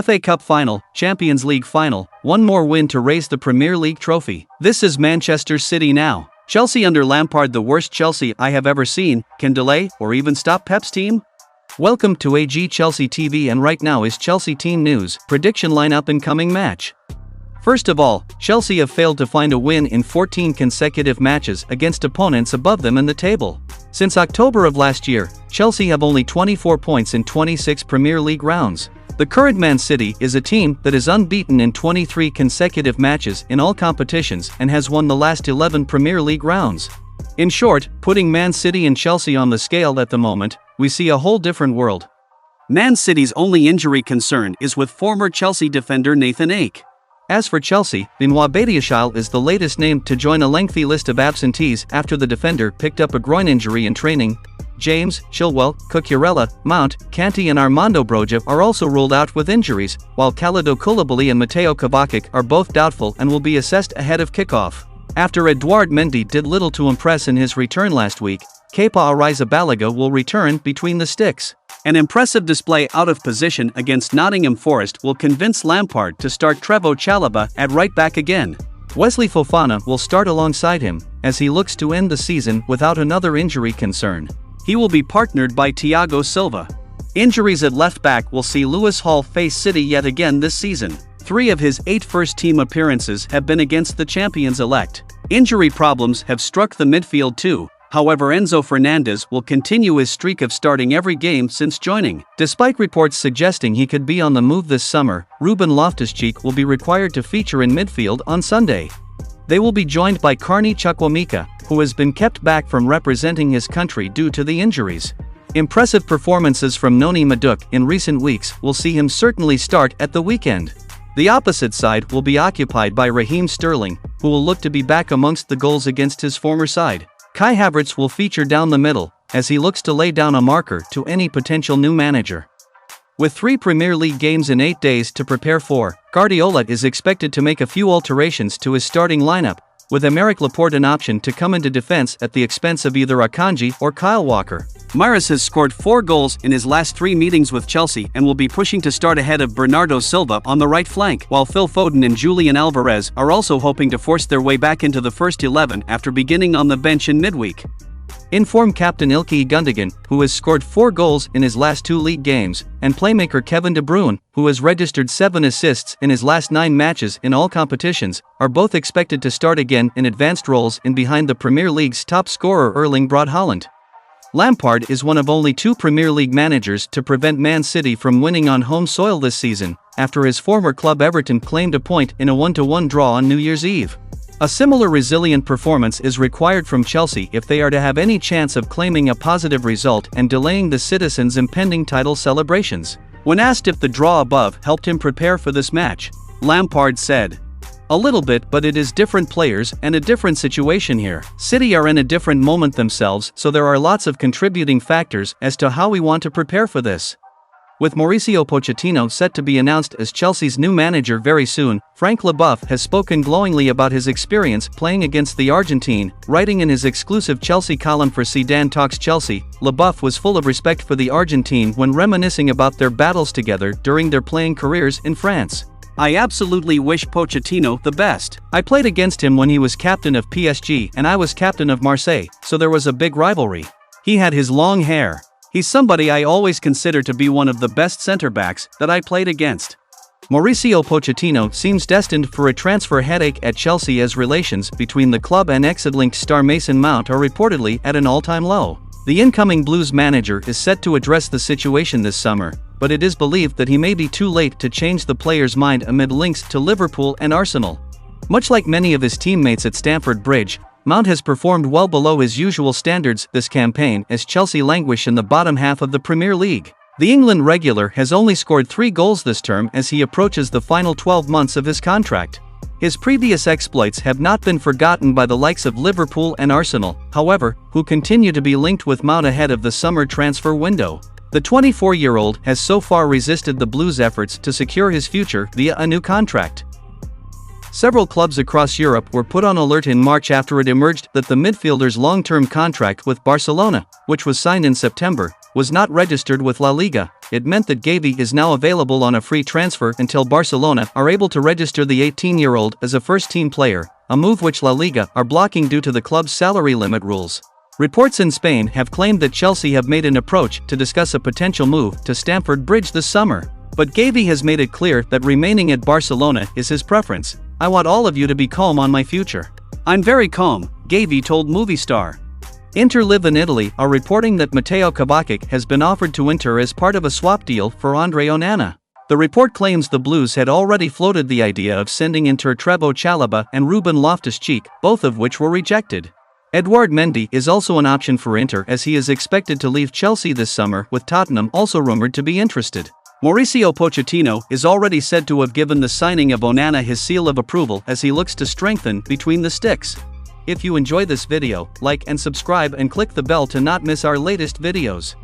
FA Cup final, Champions League final, one more win to raise the Premier League trophy. This is Manchester City now. Chelsea under Lampard, the worst Chelsea I have ever seen, can delay or even stop Pep's team? Welcome to AG Chelsea TV, and right now is Chelsea team news, prediction lineup and coming match. First of all, Chelsea have failed to find a win in 14 consecutive matches against opponents above them in the table. Since October of last year, Chelsea have only 24 points in 26 Premier League rounds. The current Man City is a team that is unbeaten in 23 consecutive matches in all competitions and has won the last 11 Premier League rounds. In short, putting Man City and Chelsea on the scale at the moment, we see a whole different world. Man City's only injury concern is with former Chelsea defender Nathan Ake. As for Chelsea, Benoit Badiashile is the latest name to join a lengthy list of absentees after the defender picked up a groin injury in training. James, Chilwell, Cucurella, Mount, Kanté and Armando Broja are also ruled out with injuries, while Kalidou Koulibaly and Mateo Kovacic are both doubtful and will be assessed ahead of kickoff. After Edouard Mendy did little to impress in his return last week, Kepa Arrizabalaga will return between the sticks. An impressive display out of position against Nottingham Forest will convince Lampard to start Trevoh Chalobah at right back again. Wesley Fofana will start alongside him, as he looks to end the season without another injury concern. He will be partnered by Thiago Silva. Injuries at left back will see Lewis Hall face City yet again this season. 3 of his 8 first-team appearances have been against the champions-elect. Injury problems have struck the midfield too. However, Enzo Fernandez will continue his streak of starting every game since joining. Despite reports suggesting he could be on the move this summer, Ruben Loftus-Cheek will be required to feature in midfield on Sunday. They will be joined by Carney Chukwuemeka, who has been kept back from representing his country due to the injuries. Impressive performances from Noni Madueke in recent weeks will see him certainly start at the weekend. The opposite side will be occupied by Raheem Sterling, who will look to be back amongst the goals against his former side. Kai Havertz will feature down the middle, as he looks to lay down a marker to any potential new manager. With 3 Premier League games in 8 days to prepare for, Guardiola is expected to make a few alterations to his starting lineup, with Aymeric Laporte an option to come into defense at the expense of either Akanji or Kyle Walker. Mahrez has scored 4 goals in his last 3 meetings with Chelsea and will be pushing to start ahead of Bernardo Silva on the right flank, while Phil Foden and Julian Alvarez are also hoping to force their way back into the first 11 after beginning on the bench in midweek. In-form captain Ilkay Gundogan, who has scored 4 goals in his last 2 league games, and playmaker Kevin De Bruyne, who has registered 7 assists in his last 9 matches in all competitions, are both expected to start again in advanced roles in behind the Premier League's top scorer Erling Braut Haaland. Lampard is one of only 2 Premier League managers to prevent Man City from winning on home soil this season, after his former club Everton claimed a point in a 1-1 draw on New Year's Eve. A similar resilient performance is required from Chelsea if they are to have any chance of claiming a positive result and delaying the citizens' impending title celebrations. When asked if the draw above helped him prepare for this match, Lampard said, "A little bit, but it is different players and a different situation here. City are in a different moment themselves, so there are lots of contributing factors as to how we want to prepare for this." With Mauricio Pochettino set to be announced as Chelsea's new manager very soon, Frank Leboeuf has spoken glowingly about his experience playing against the Argentine. Writing in his exclusive Chelsea column for Zidane Talks Chelsea, Leboeuf was full of respect for the Argentine when reminiscing about their battles together during their playing careers in France. "I absolutely wish Pochettino the best. I played against him when he was captain of PSG and I was captain of Marseille, so there was a big rivalry. He had his long hair. He's somebody I always consider to be one of the best centre-backs that I played against." Mauricio Pochettino seems destined for a transfer headache at Chelsea, as relations between the club and exit-linked star Mason Mount are reportedly at an all-time low. The incoming Blues manager is set to address the situation this summer, but it is believed that he may be too late to change the player's mind amid links to Liverpool and Arsenal. Much like many of his teammates at Stamford Bridge, Mount has performed well below his usual standards this campaign as Chelsea languish in the bottom half of the Premier League. The England regular has only scored 3 goals this term as he approaches the final 12 months of his contract. His previous exploits have not been forgotten by the likes of Liverpool and Arsenal, however, who continue to be linked with Mount ahead of the summer transfer window. The 24-year-old has so far resisted the Blues' efforts to secure his future via a new contract. Several clubs across Europe were put on alert in March after it emerged that the midfielder's long-term contract with Barcelona, which was signed in September, was not registered with La Liga. it meant that Gavi is now available on a free transfer until Barcelona are able to register the 18-year-old as a first-team player, a move which La Liga are blocking due to the club's salary limit rules. Reports in Spain have claimed that Chelsea have made an approach to discuss a potential move to Stamford Bridge this summer. But Gavi has made it clear that remaining at Barcelona is his preference. "I want all of you to be calm on my future. I'm very calm," Gavi told Movie Star. Inter Live in Italy are reporting that Mateo Kovacic has been offered to Inter as part of a swap deal for Andrey Onana. The report claims the Blues had already floated the idea of sending Inter Trevoh Chalobah and Ruben Loftus-Cheek, both of which were rejected. Edouard Mendy is also an option for Inter as he is expected to leave Chelsea this summer, with Tottenham also rumored to be interested. Mauricio Pochettino is already said to have given the signing of Onana his seal of approval as he looks to strengthen between the sticks. If you enjoy this video, like and subscribe and click the bell to not miss our latest videos.